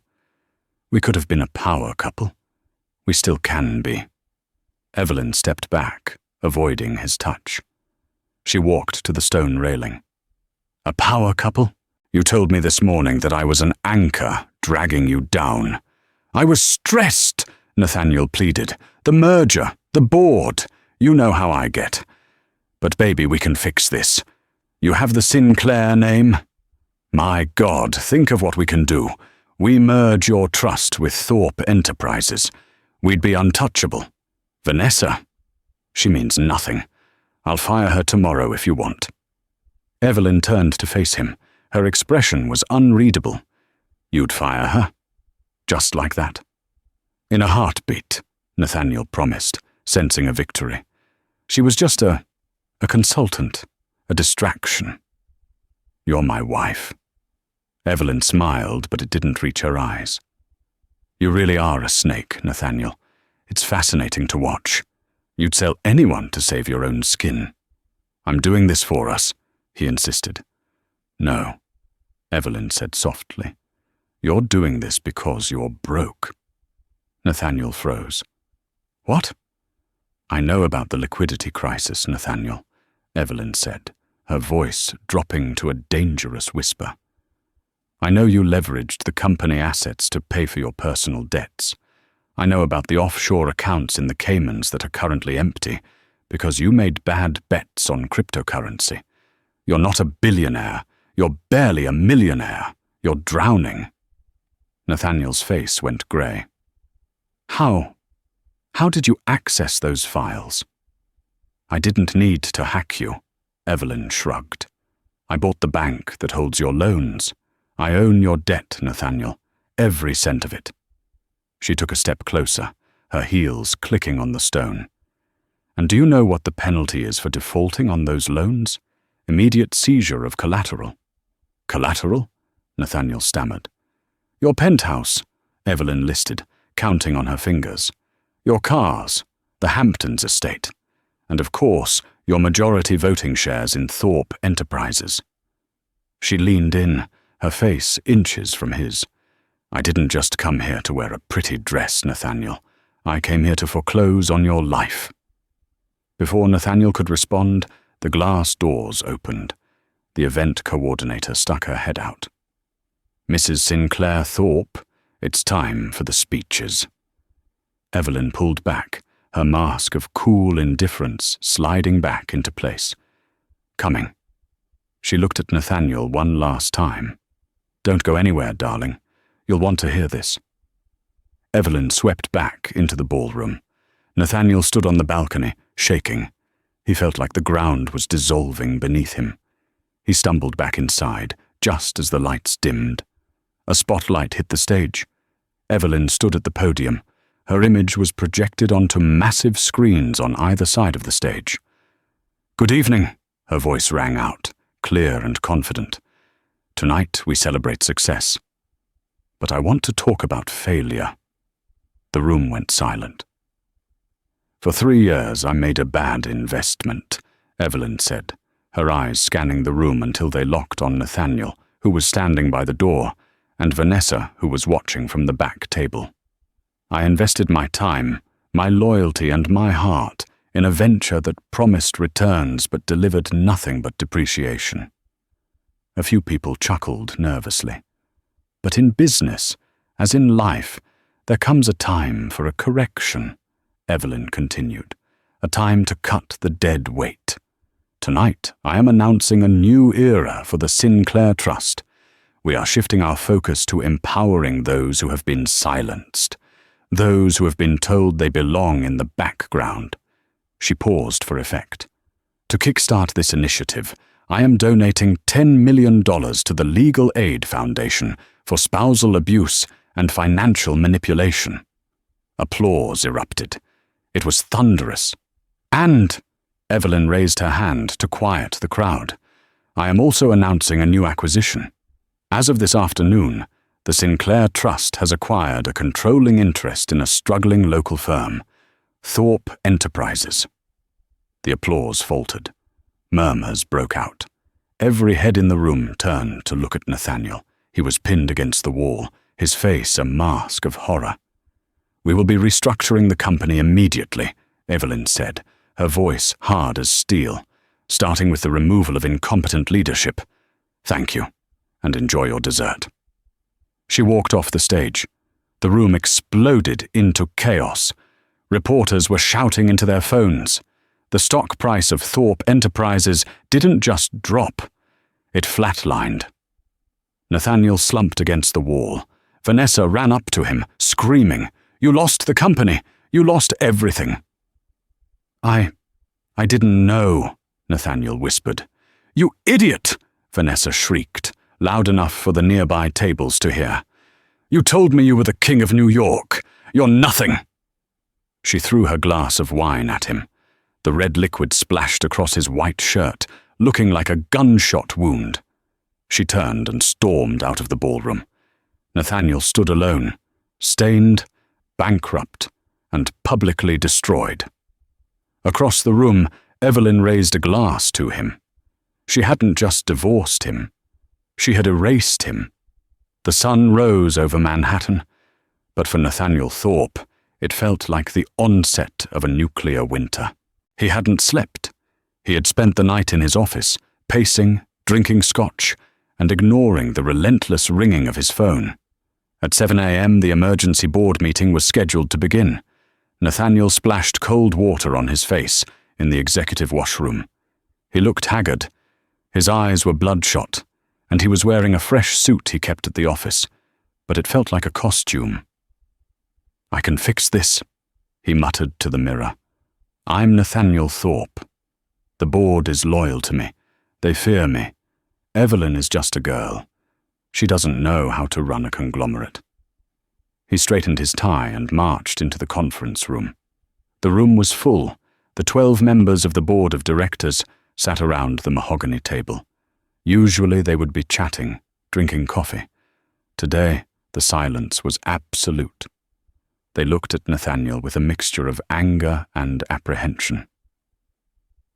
We could have been a power couple. We still can be." Evelyn stepped back, avoiding his touch. She walked to the stone railing. "A power couple? You told me this morning that I was an anchor dragging you down." "I was stressed," Nathaniel pleaded. "The merger, the board, you know how I get. But baby, we can fix this. You have the Sinclair name? My God, think of what we can do. We merge your trust with Thorpe Enterprises. We'd be untouchable. Vanessa? She means nothing. I'll fire her tomorrow if you want." Evelyn turned to face him. Her expression was unreadable. "You'd fire her? Just like that?" "In a heartbeat," Nathaniel promised, sensing a victory. "She was just a consultant, a distraction. You're my wife." Evelyn smiled, but it didn't reach her eyes. "You really are a snake, Nathaniel. It's fascinating to watch. You'd sell anyone to save your own skin." "I'm doing this for us," he insisted. "No," Evelyn said softly. "You're doing this because you're broke." Nathaniel froze. "What?" "I know about the liquidity crisis, Nathaniel," Evelyn said, her voice dropping to a dangerous whisper. "I know you leveraged the company assets to pay for your personal debts. I know about the offshore accounts in the Caymans that are currently empty because you made bad bets on cryptocurrency. You're not a billionaire. You're barely a millionaire. You're drowning." Nathaniel's face went grey. How did you access those files?" "I didn't need to hack you," Evelyn shrugged. "I bought the bank that holds your loans. I own your debt, Nathaniel, every cent of it." She took a step closer, her heels clicking on the stone. "And do you know what the penalty is for defaulting on those loans? Immediate seizure of collateral." "Collateral?" Nathaniel stammered. "Your penthouse," Evelyn listed, counting on her fingers. "Your cars, the Hamptons estate, and of course, your majority voting shares in Thorpe Enterprises." She leaned in, her face inches from his. "I didn't just come here to wear a pretty dress, Nathaniel. I came here to foreclose on your life." Before Nathaniel could respond, the glass doors opened. The event coordinator stuck her head out. "Mrs. Sinclair Thorpe, it's time for the speeches." Evelyn pulled back, her mask of cool indifference sliding back into place. "Coming." She looked at Nathaniel one last time. "Don't go anywhere, darling. You'll want to hear this." Evelyn swept back into the ballroom. Nathaniel stood on the balcony, shaking. He felt like the ground was dissolving beneath him. He stumbled back inside, just as the lights dimmed. A spotlight hit the stage. Evelyn stood at the podium, Her image was projected onto massive screens on either side of the stage. "Good evening," her voice rang out, clear and confident. "Tonight we celebrate success. But I want to talk about failure." The room went silent. "For 3 years I made a bad investment," Evelyn said, her eyes scanning the room until they locked on Nathaniel, who was standing by the door, and Vanessa, who was watching from the back table. "I invested my time, my loyalty and my heart in a venture that promised returns but delivered nothing but depreciation." A few people chuckled nervously. "But in business, as in life, there comes a time for a correction," Evelyn continued, "a time to cut the dead weight. Tonight, I am announcing a new era for the Sinclair Trust. We are shifting our focus to empowering those who have been silenced, those who have been told they belong in the background." She paused for effect. "To kickstart this initiative, I am donating $10 million to the Legal Aid Foundation for spousal abuse and financial manipulation." Applause erupted. It was thunderous. "And," Evelyn raised her hand to quiet the crowd, "I am also announcing a new acquisition. As of this afternoon, the Sinclair Trust has acquired a controlling interest in a struggling local firm, Thorpe Enterprises." The applause faltered. Murmurs broke out. Every head in the room turned to look at Nathaniel. He was pinned against the wall, his face a mask of horror. "We will be restructuring the company immediately," Evelyn said, her voice hard as steel, "starting with the removal of incompetent leadership. Thank you, and enjoy your dessert." She walked off the stage. The room exploded into chaos. Reporters were shouting into their phones. The stock price of Thorpe Enterprises didn't just drop, it flatlined. Nathaniel slumped against the wall. Vanessa ran up to him, screaming, "You lost the company! You lost everything!" I didn't know," Nathaniel whispered. "You idiot!" Vanessa shrieked, loud enough for the nearby tables to hear. "You told me you were the king of New York! You're nothing!" She threw her glass of wine at him. The red liquid splashed across his white shirt, looking like a gunshot wound. She turned and stormed out of the ballroom. Nathaniel stood alone, stained, bankrupt, and publicly destroyed. Across the room, Evelyn raised a glass to him. She hadn't just divorced him. She had erased him. The sun rose over Manhattan, but for Nathaniel Thorpe, it felt like the onset of a nuclear winter. He hadn't slept. He had spent the night in his office, pacing, drinking scotch, and ignoring the relentless ringing of his phone. At 7 a.m., the emergency board meeting was scheduled to begin. Nathaniel splashed cold water on his face in the executive washroom. He looked haggard. His eyes were bloodshot, and he was wearing a fresh suit he kept at the office, but it felt like a costume. "I can fix this," he muttered to the mirror. "I'm Nathaniel Thorpe. The board is loyal to me. They fear me. Evelyn is just a girl. She doesn't know how to run a conglomerate." He straightened his tie and marched into the conference room. The room was full. The 12 members of the board of directors sat around the mahogany table. Usually they would be chatting, drinking coffee. Today, the silence was absolute. They looked at Nathaniel with a mixture of anger and apprehension.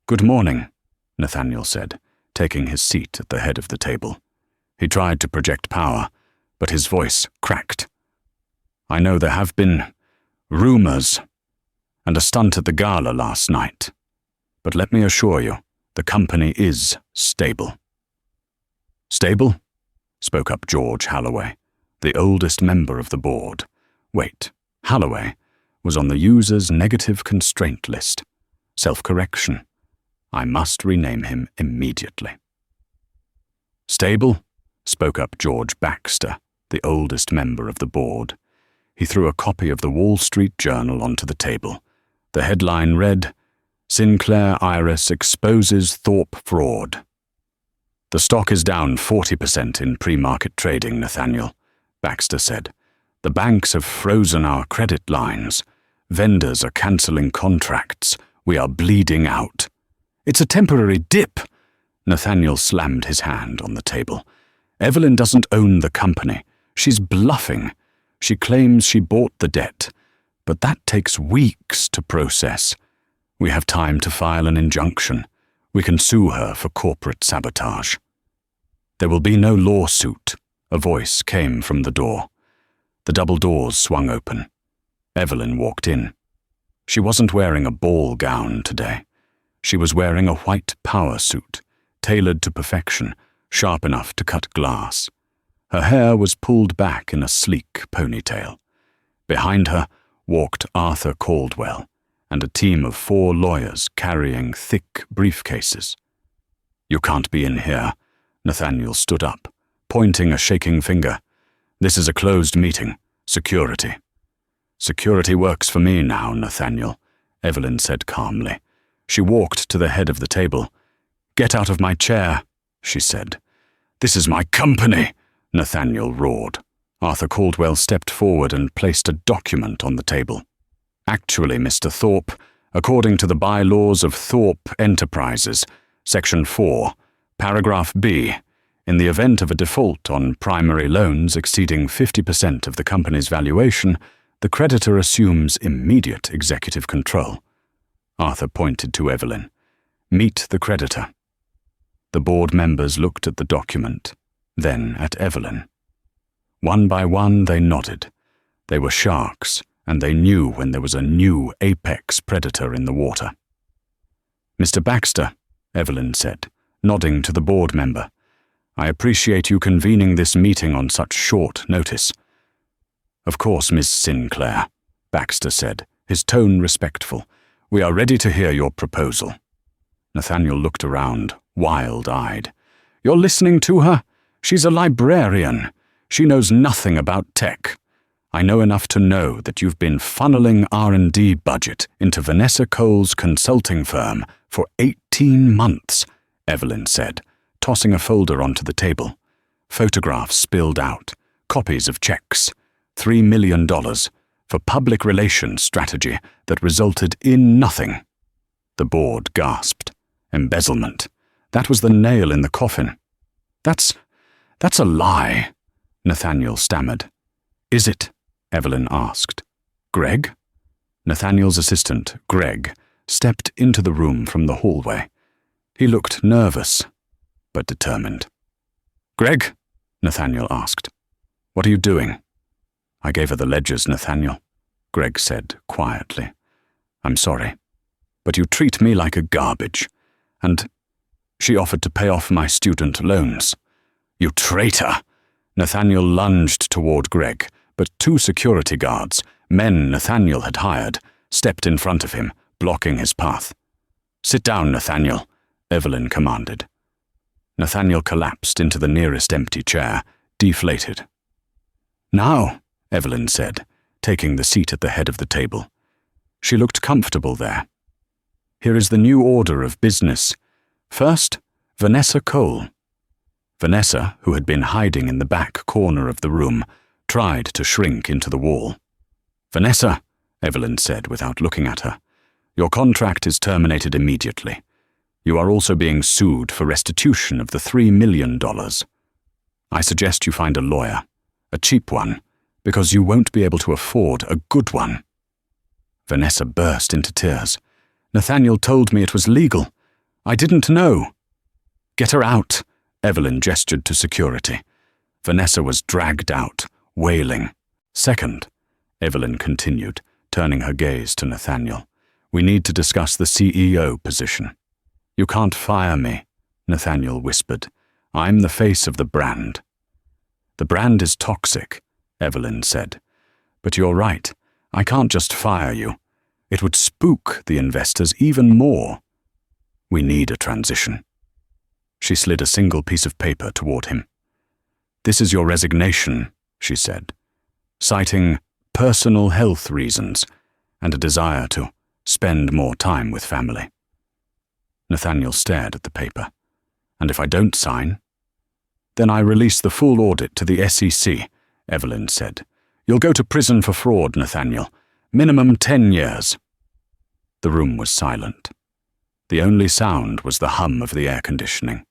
"Good morning," Nathaniel said, taking his seat at the head of the table. He tried to project power, but his voice cracked. "I know there have been rumors and a stunt at the gala last night, but let me assure you, the company is stable." "Stable?" spoke up George Holloway, the oldest member of the board. Wait, Holloway was on the user's negative constraint list. Self-correction. I must rename him immediately. "Stable?" spoke up George Baxter, the oldest member of the board. He threw a copy of the Wall Street Journal onto the table. The headline read, "Sinclair Iris exposes Thorpe fraud." "The stock is down 40% in pre-market trading, Nathaniel," Baxter said. The banks have frozen our credit lines. Vendors are cancelling contracts. We are bleeding out. It's a temporary dip. Nathaniel slammed his hand on the table. Evelyn doesn't own the company. She's bluffing. She claims she bought the debt, but that takes weeks to process. We have time to file an injunction. We can sue her for corporate sabotage. There will be no lawsuit. A voice came from the door. The double doors swung open. Evelyn walked in. She wasn't wearing a ball gown today. She was wearing a white power suit, tailored to perfection, sharp enough to cut glass. Her hair was pulled back in a sleek ponytail. Behind her walked Arthur Caldwell and a team of 4 lawyers carrying thick briefcases. "You can't be in here." Nathaniel stood up, pointing a shaking finger. "This is a closed meeting. Security." "Security works for me now, Nathaniel," Evelyn said calmly. She walked to the head of the table. "Get out of my chair," she said. "This is my company," Nathaniel roared. Arthur Caldwell stepped forward and placed a document on the table. "Actually, Mr. Thorpe, according to the bylaws of Thorpe Enterprises, Section 4, Paragraph B, in the event of a default on primary loans exceeding 50% of the company's valuation, the creditor assumes immediate executive control." Arthur pointed to Evelyn. "Meet the creditor." The board members looked at the document, then at Evelyn. One by one they nodded. They were sharks, and they knew when there was a new apex predator in the water. "Mr. Baxter," Evelyn said, nodding to the board member, "I appreciate you convening this meeting on such short notice." "Of course, Miss Sinclair," Baxter said, his tone respectful. "We are ready to hear your proposal." Nathaniel looked around, wild-eyed. "You're listening to her? She's a librarian. She knows nothing about tech. I know enough to know that you've been funneling R&D budget into Vanessa Cole's consulting firm for 18 months, Evelyn said, tossing a folder onto the table. Photographs spilled out, copies of checks, $3 million for public relations strategy that resulted in nothing. The board gasped. Embezzlement. That was the nail in the coffin. That's a lie, Nathaniel stammered. "Is it?" Evelyn asked. "Greg?" Nathaniel's assistant, Greg, stepped into the room from the hallway. He looked nervous, but determined. "Greg?" Nathaniel asked. "What are you doing?" "I gave her the ledgers, Nathaniel," Greg said quietly. "I'm sorry, but you treat me like a garbage. And she offered to pay off my student loans." "You traitor!" Nathaniel lunged toward Greg, but 2 security guards, men Nathaniel had hired, stepped in front of him, blocking his path. "Sit down, Nathaniel," Evelyn commanded. Nathaniel collapsed into the nearest empty chair, deflated. "Now," Evelyn said, taking the seat at the head of the table. She looked comfortable there. "Here is the new order of business. First, Vanessa Cole." Vanessa, who had been hiding in the back corner of the room, tried to shrink into the wall. "Vanessa," Evelyn said without looking at her, "your contract is terminated immediately. You are also being sued for restitution of the $3 million. I suggest you find a lawyer, a cheap one, because you won't be able to afford a good one." Vanessa burst into tears. "Nathaniel told me it was legal. I didn't know." "Get her out," Evelyn gestured to security. Vanessa was dragged out, wailing. "Second," Evelyn continued, turning her gaze to Nathaniel, "we need to discuss the CEO position." "You can't fire me," Nathaniel whispered. "I'm the face of the brand." "The brand is toxic," Evelyn said. "But you're right. I can't just fire you. It would spook the investors even more. We need a transition." She slid a single piece of paper toward him. "This is your resignation," she said, citing personal health reasons and a desire to spend more time with family. Nathaniel stared at the paper. "And if I don't sign?" "Then I release the full audit to the SEC," Evelyn said. You'll go to prison for fraud, Nathaniel. Minimum 10 years. The room was silent. The only sound was the hum of the air conditioning.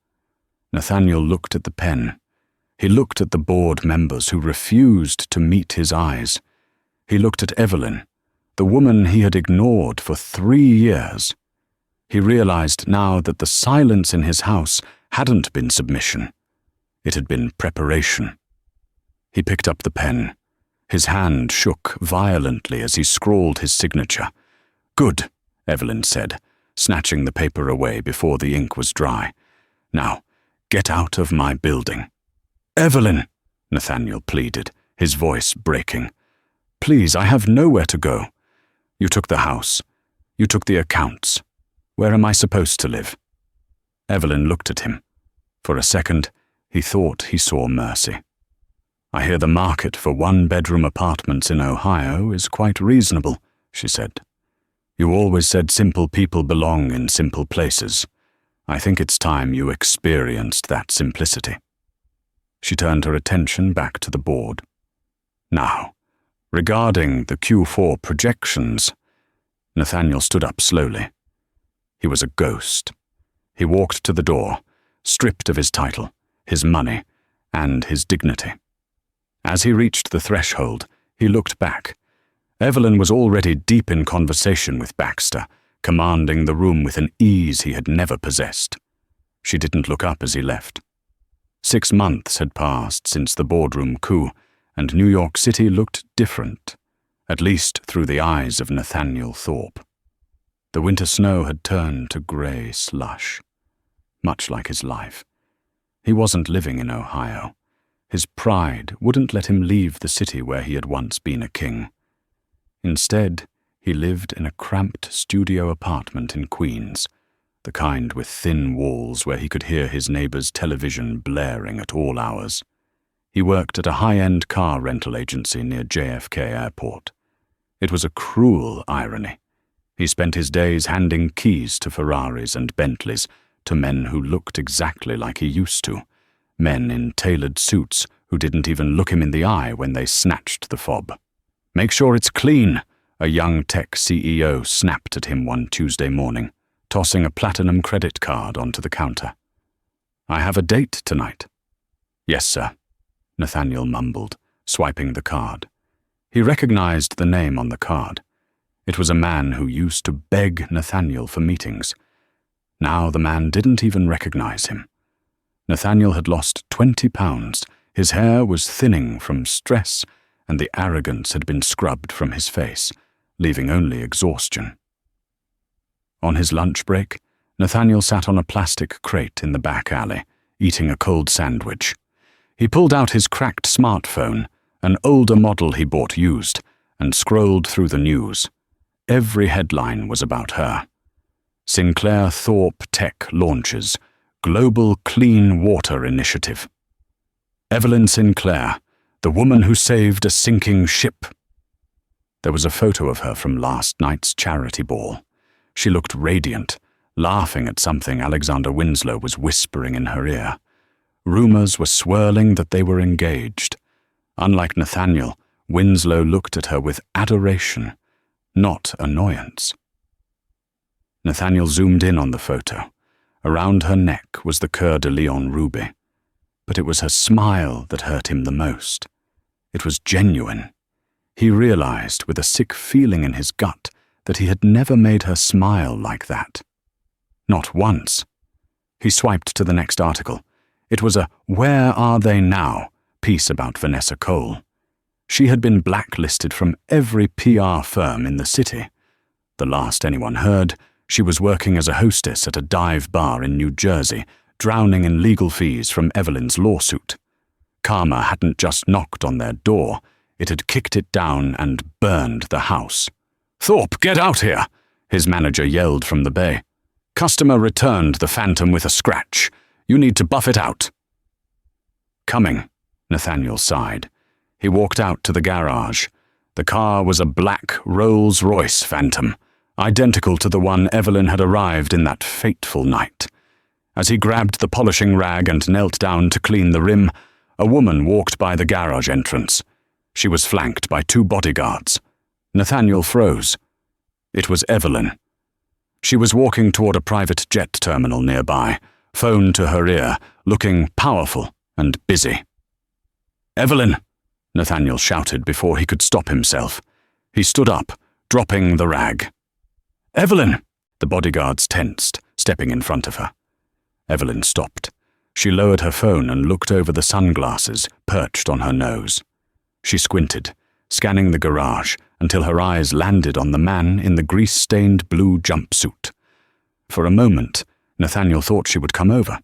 Nathaniel looked at the pen. He looked at the board members who refused to meet his eyes. He looked at Evelyn, the woman he had ignored for 3 years. He realized now that the silence in his house hadn't been submission. It had been preparation. He picked up the pen. His hand shook violently as he scrawled his signature. "Good," Evelyn said, snatching the paper away before the ink was dry. "Now, get out of my building." "Evelyn," Nathaniel pleaded, his voice breaking. "Please, I have nowhere to go. You took the house. You took the accounts. Where am I supposed to live?" Evelyn looked at him. For a second, he thought he saw mercy. "I hear the market for one-bedroom apartments in Ohio is quite reasonable," she said. "You always said simple people belong in simple places. I think it's time you experienced that simplicity." She turned her attention back to the board. "Now, regarding the Q4 projections," Nathaniel stood up slowly. He was a ghost. He walked to the door, stripped of his title, his money, and his dignity. As he reached the threshold, he looked back. Evelyn was already deep in conversation with Baxter, commanding the room with an ease he had never possessed. She didn't look up as he left. 6 months had passed since the boardroom coup, and New York City looked different, at least through the eyes of Nathaniel Thorpe. The winter snow had turned to grey slush, much like his life. He wasn't living in Ohio. His pride wouldn't let him leave the city where he had once been a king. Instead, he lived in a cramped studio apartment in Queens, the kind with thin walls where he could hear his neighbor's television blaring at all hours. He worked at a high-end car rental agency near JFK Airport. It was a cruel irony. He spent his days handing keys to Ferraris and Bentleys to men who looked exactly like he used to, men in tailored suits who didn't even look him in the eye when they snatched the fob. "Make sure it's clean," a young tech CEO snapped at him one Tuesday morning, tossing a platinum credit card onto the counter. "I have a date tonight." "Yes, sir," Nathaniel mumbled, swiping the card. He recognized the name on the card. It was a man who used to beg Nathaniel for meetings. Now the man didn't even recognize him. Nathaniel had lost 20 pounds, his hair was thinning from stress, and the arrogance had been scrubbed from his face, leaving only exhaustion. On his lunch break, Nathaniel sat on a plastic crate in the back alley, eating a cold sandwich. He pulled out his cracked smartphone, an older model he bought used, and scrolled through the news. Every headline was about her. Sinclair Thorpe Tech launches Global Clean Water Initiative. Evelyn Sinclair, the woman who saved a sinking ship. There was a photo of her from last night's charity ball. She looked radiant, laughing at something Alexander Winslow was whispering in her ear. Rumors were swirling that they were engaged. Unlike Nathaniel, Winslow looked at her with adoration, not annoyance. Nathaniel zoomed in on the photo. Around her neck was the Coeur de Lion ruby. But it was her smile that hurt him the most. It was genuine. He realized with a sick feeling in his gut that he had never made her smile like that. Not once. He swiped to the next article. It was a "Where Are They Now?" piece about Vanessa Cole. She had been blacklisted from every PR firm in the city. The last anyone heard, she was working as a hostess at a dive bar in New Jersey, drowning in legal fees from Evelyn's lawsuit. Karma hadn't just knocked on their door, it had kicked it down and burned the house. "Thorpe, get out here!" his manager yelled from the bay. "Customer returned the Phantom with a scratch. You need to buff it out." "Coming," Nathaniel sighed. He walked out to the garage. The car was a black Rolls-Royce Phantom, identical to the one Evelyn had arrived in that fateful night. As he grabbed the polishing rag and knelt down to clean the rim, a woman walked by the garage entrance. She was flanked by 2 bodyguards. Nathaniel froze. It was Evelyn. She was walking toward a private jet terminal nearby, phone to her ear, looking powerful and busy. "Evelyn!" Nathaniel shouted before he could stop himself. He stood up, dropping the rag. "Evelyn!" The bodyguards tensed, stepping in front of her. Evelyn stopped. She lowered her phone and looked over the sunglasses perched on her nose. She squinted, scanning the garage until her eyes landed on the man in the grease-stained blue jumpsuit. For a moment, Nathaniel thought she would come over.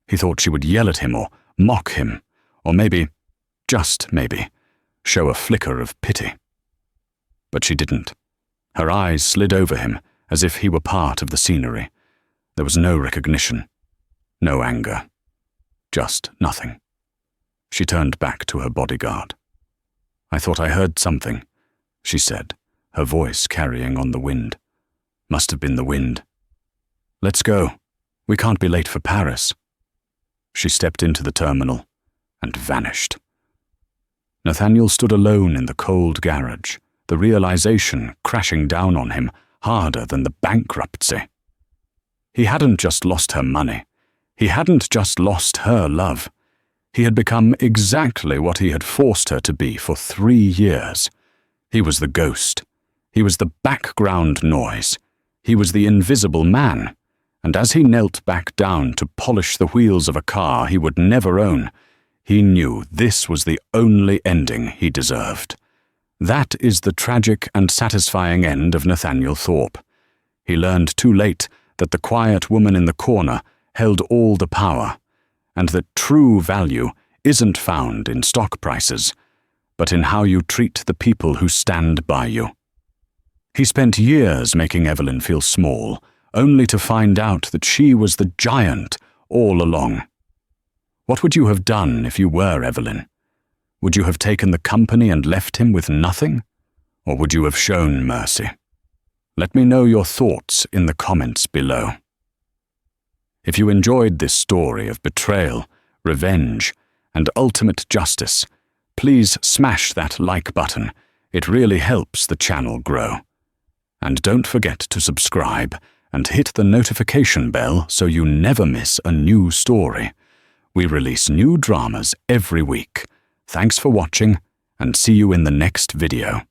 He thought she would yell at him or mock him, or maybe, just maybe, show a flicker of pity. But she didn't. Her eyes slid over him as if he were part of the scenery. There was no recognition, no anger, just nothing. She turned back to her bodyguard. "I thought I heard something," she said, her voice carrying on the wind. "Must have been the wind. Let's go. We can't be late for Paris." She stepped into the terminal and vanished. Nathaniel stood alone in the cold garage, the realization crashing down on him harder than the bankruptcy. He hadn't just lost her money. He hadn't just lost her love. He had become exactly what he had forced her to be for 3 years. He was the ghost. He was the background noise. He was the invisible man. And as he knelt back down to polish the wheels of a car he would never own, he knew this was the only ending he deserved. That is the tragic and satisfying end of Nathaniel Thorpe. He learned too late that the quiet woman in the corner held all the power, and that true value isn't found in stock prices, but in how you treat the people who stand by you. He spent years making Evelyn feel small, only to find out that she was the giant all along. What would you have done if you were Evelyn? Would you have taken the company and left him with nothing? Or would you have shown mercy? Let me know your thoughts in the comments below. If you enjoyed this story of betrayal, revenge, and ultimate justice, please smash that like button. It really helps the channel grow. And don't forget to subscribe and hit the notification bell so you never miss a new story. We release new dramas every week. Thanks for watching, and see you in the next video.